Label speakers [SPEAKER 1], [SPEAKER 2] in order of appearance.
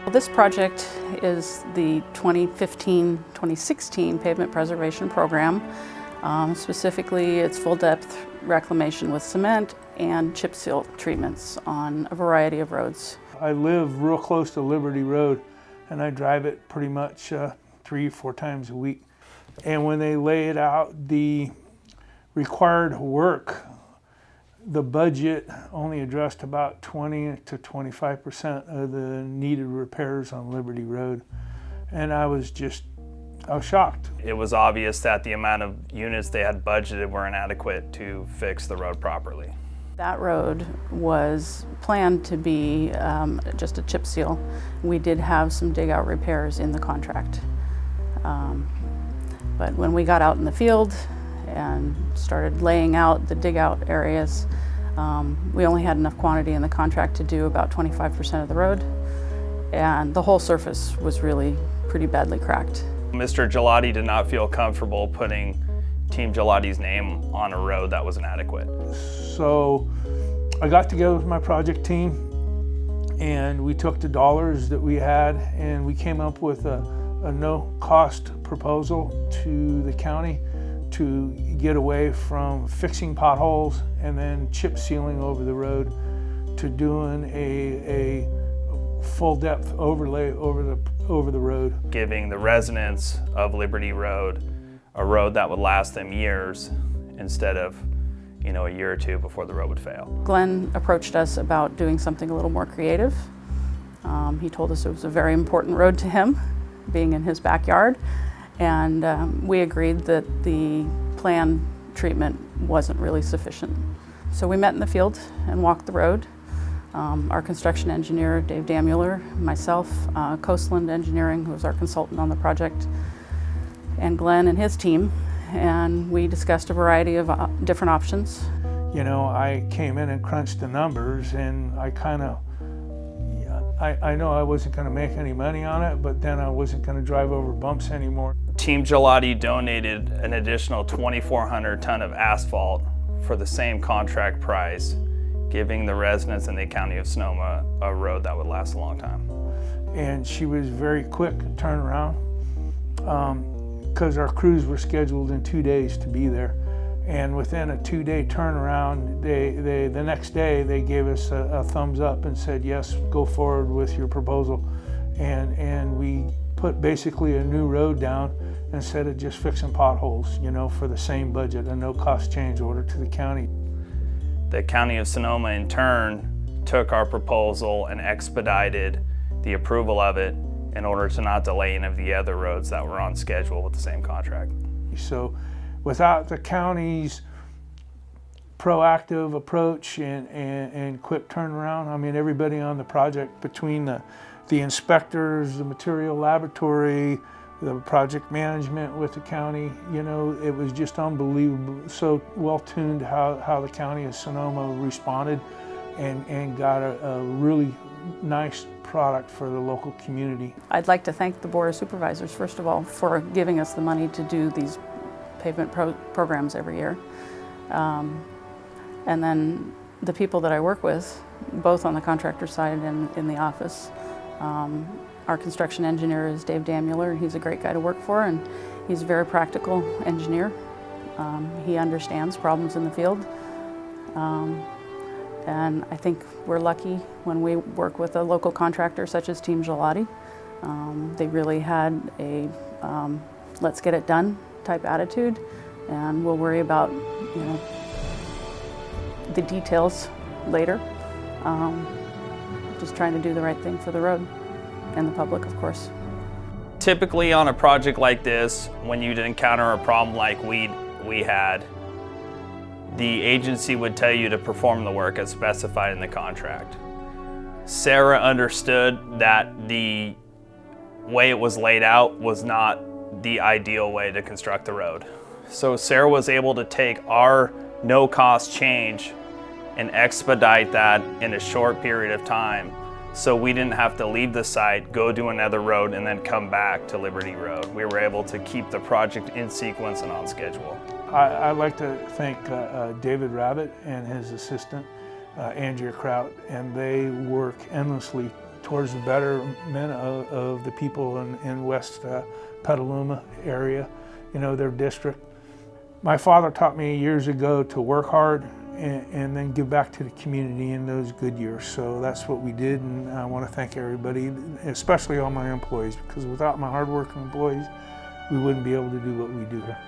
[SPEAKER 1] This project is the 2015-2016 Pavement Preservation Program. Specifically, it's full depth reclamation with cement and chip seal treatments on a variety of roads.
[SPEAKER 2] I live real close to Liberty Road and I drive it pretty much 3-4 times a week. And when they laid out the required work, the budget only addressed about 20 to 25% of the needed repairs on Liberty Road. And I was shocked.
[SPEAKER 3] It was obvious that the amount of units they had budgeted were inadequate to fix the road properly.
[SPEAKER 1] That road was planned to be just a chip seal. We did have some dig out repairs in the contract. But when we got out in the field and started laying out the dig out areas, we only had enough quantity in the contract to do about 25% of the road, and the whole surface was really pretty badly cracked.
[SPEAKER 3] Mr. Gelati did not feel comfortable putting Team Gelati's name on a road that was inadequate.
[SPEAKER 2] So I got together with my project team and we took the dollars that we had and we came up with a no-cost proposal to the county to get away from fixing potholes and then chip sealing over the road to doing a full depth overlay over the road.
[SPEAKER 3] Giving the residents of Liberty Road a road that would last them years instead of, a year or two before the road would fail.
[SPEAKER 1] Glenn approached us about doing something a little more creative. He told us it was a very important road to him, being in his backyard, and we agreed that the planned treatment wasn't really sufficient. So we met in the field and walked the road. Our construction engineer, Dave Damuller, myself, Coastland Engineering, who was our consultant on the project, and Glenn and his team, and we discussed a variety of different options.
[SPEAKER 2] I came in and crunched the numbers and I know I wasn't going to make any money on it, but then I wasn't going to drive over bumps anymore.
[SPEAKER 3] Team Gelati donated an additional 2,400 ton of asphalt for the same contract price, giving the residents in the county of Sonoma a road that would last a long time.
[SPEAKER 2] And she was very quick to turn around because our crews were scheduled in 2 days to be there. And within a 2-day turnaround, the next day they gave us a thumbs up and said, yes, go forward with your proposal. And we put basically a new road down instead of just fixing potholes, for the same budget, a no-cost change order to the county.
[SPEAKER 3] The county of Sonoma in turn took our proposal and expedited the approval of it in order to not delay any of the other roads that were on schedule with the same contract.
[SPEAKER 2] So without the county's proactive approach and quick turnaround, everybody on the project, between the inspectors, the material laboratory, the project management with the county, it was just unbelievable. So well tuned how the county of Sonoma responded and got a really nice product for the local community.
[SPEAKER 1] I'd like to thank the Board of Supervisors, first of all, for giving us the money to do these pavement programs every year. And then the people that I work with, both on the contractor side and in the office. Our construction engineer is Dave Damuller, and he's a great guy to work for, and he's a very practical engineer. He understands problems in the field. And I think we're lucky when we work with a local contractor such as Team Gelati. They really had a let's get it done type attitude, and we'll worry about the details later. Just trying to do the right thing for the road and the public, of course.
[SPEAKER 3] Typically on a project like this, when you'd encounter a problem like we had, the agency would tell you to perform the work as specified in the contract. Sarah understood that the way it was laid out was not the ideal way to construct the road. So Sarah was able to take our no-cost change and expedite that in a short period of time, so we didn't have to leave the site, go do another road, and then come back to Liberty Road. We were able to keep the project in sequence and on schedule.
[SPEAKER 2] I'd like to thank David Rabbit and his assistant, Andrea Kraut, and they work endlessly towards the betterment of the people in West Petaluma area, you know, their district. My father taught me years ago to work hard and then give back to the community in those good years. So that's what we did, and I want to thank everybody, especially all my employees, because without my hardworking employees, we wouldn't be able to do what we do here.